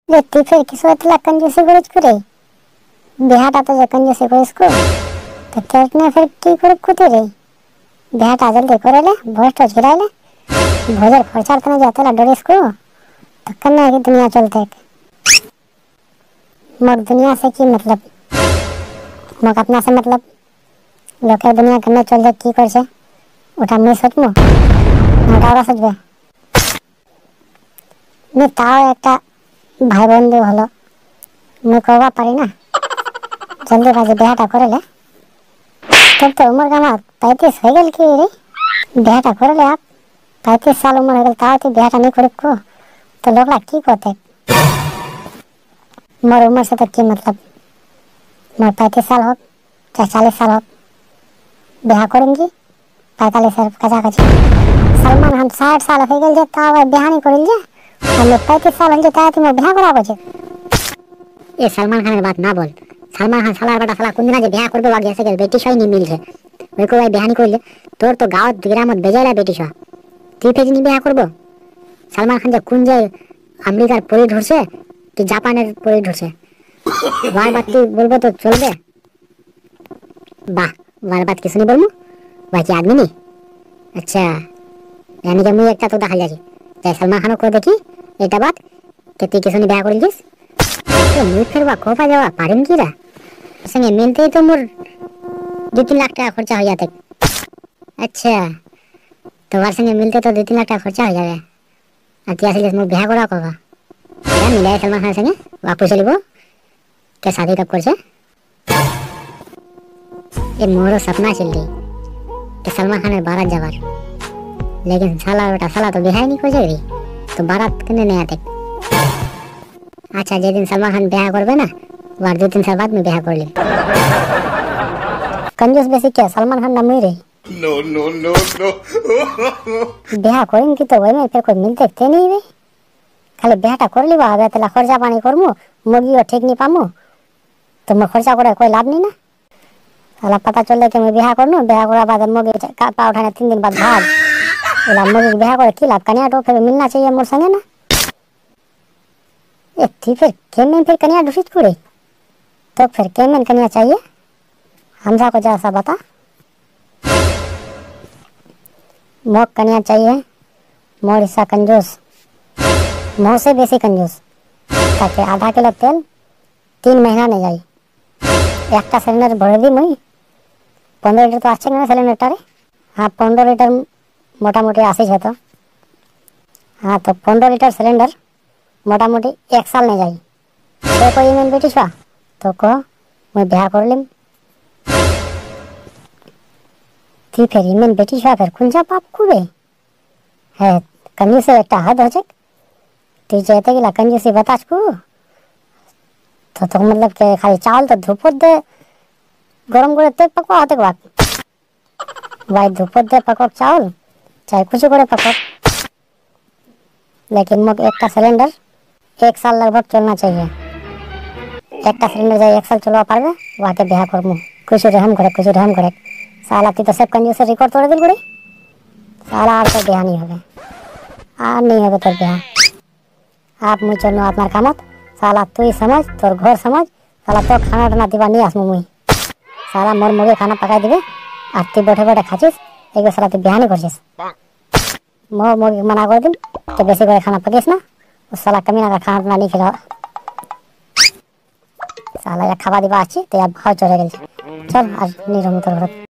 যে তুই ফের কিছু এতলা कंजूसी করিস করে বিহাটা তো যে कंजूसी করিস কো তো তেরনে ফের কি করে কুতে রে বিহাটা জলদি করেলে ভোজ गिराइले भोजर खर्चा तने जातला डरिस को तो कन्ना की दुनिया चलते मग दुनिया से की मतलब मग अपना से मतलब लोके दुनिया करने चल जाए की कर से उठा मैं सोचमो नटावरा सोचबे मैं ताओ একটা ভাই বন্ধু হলো मैं कहवा पारी ना जल्दी बाजी बेहाटा करेले तब तो उम्र का मात 35 हो गेल की रे बेहाटा करेले आप 35 साल उम्र हो गेल ताओ ती बेहाटा नहीं करे को तो लोगला की कहते मोर उम्र से तो की मतलब मोर 35 साल हो चाहे 40 साल हो बेहा करेंगी 45 साल कजा कजा सलमान खान 60 साल हो गेल जे ताव बेहा नहीं करिल जे हम 35 साल हो जे ताव तुम बेहा कराबो जे ए सलमान खान के बात ना बोल सलमान खान साला बड़ा साला कुंदिना जे बेहा करबे वागे से गेल बेटी सही नहीं मिल छे ओई को भाई बेहा नहीं करिल तोर तो गांव ग्रामत बेजाला बेटी छा তুই ফেজ নি বিয়া করব সালমান খান যে কোন যে আমেরিকার পরি ধরছে কি জাপানের পরি ধরছে ওয়ার বাত তুই বলবো তো চলবে বাহ ওয়ার বাত কিছু নি বলমু ভাই কি আদমি নি আচ্ছা यानी कि मुई একটা তো দেখা যাচ্ছে তাই সালমান খান কো দেখি এটা বাত কে তুই কিছু নি বিয়া করিলিস তো মুই ফেরবা কোপা যাওয়া পারিম কি রা সঙ্গে মিলতেই তো মোর 2-3 লাখ টাকা খরচা হয়ে যাবে अच्छा तो वार संगे मिलते तो 2-3 लाख टाका खर्चा हो जाए आती आसिले मो बिहा करा कबा या मिलाय सलमान खान संगे वापस चलिबो के शादी कब करछे ए मोरो सपना छिलदी के सलमान खान बारात जाबार लेकिन साला बेटा साला तो बिहा नहीं करे रे तो बारात कने नहीं आते अच्छा जे दिन सलमान खान बिहा करबे ना वार 2-3 साल बाद में बिहा कर ले कंजूस बेसी क्या सलमान खान ना मुई रे No, no, no, no. बिहा करेंगे तो वही में फिर कोई मिलते थे नहीं रे खाली बिहाटा कर लिबा आबे तला खर्चा पानी करमु मुर्गी ठीक नहीं पामु तो मैं खर्चा करे कोई लाभ नहीं ना साला पता चले कि मैं बिहा करनु बिहा करा बाद मुर्गी पा उठाने 3 दिन बाद भाग एला मुर्गी बिहा करे की लाभ कन्या तो फिर मिलना चाहिए मोर संगे ना ए ठीक फिर केमेन फिर कन्या दूषित करे तो फिर केमेन कन्या चाहिए हमजा को जैसा बता मोक कन्या चाहिए मोर हिस्सा कंजूस मोह से बेसी कंजूस ताकि आधा किलो तेल 3 महीना नहीं जाए एक सिलेंडर भर दी मुई 15 लिटर तो आछे ना सिलेंडर रे हाँ 15 लिटर मोटा मोटी आसी है तो हाँ तो 15 लिटर सिलेंडर मोटा मोटी 1 साल नहीं जाए तो कोई ईमेल बेटी छा तो कहो मैं ब्याह कर लिम ती फिर इमेन बेटी छा फिर कुंजा पाप कुबे है कंजूसी एकटा हद हो छे ती जेते गिला कंजूसी बतास को तो मतलब के खाली चावल तो धुपत दे गरम करे ते पकवा होते बात वाई धुपत दे पकवा चावल चाहे कुछ करे पकवा लेकिन मग एकटा सिलेंडर 1 साल लगभग चलना चाहिए एकटा सिलेंडर जाए 1 साल चलवा पारबे वाके ब्याह करमु कुछ रहम करे साला ती तो सब कंजूस रिकॉर्ड तोड़ दिल गुड़ी साला आर तो ब्याह नहीं होबे आ नहीं होबे तोर ब्याह आप मुझे नो अपना कामत साला तू ही समझ तोर घर समझ साला तो खाना टाना दिबा नहीं आसमु मुई साला मोर मोगे खाना पकाई दिबे आ ती बैठे बैठे खाचिस एक साला तू ब्याह नहीं करछिस मोर मोगे मना कर दिन के बेसी करे खाना पकेस ना उस साला कमीना का खाना टाना नहीं खिला साला या खावा दिबा आछि ते अब भाव चढ़े गेल चल आज नहीं रहमु तोर घर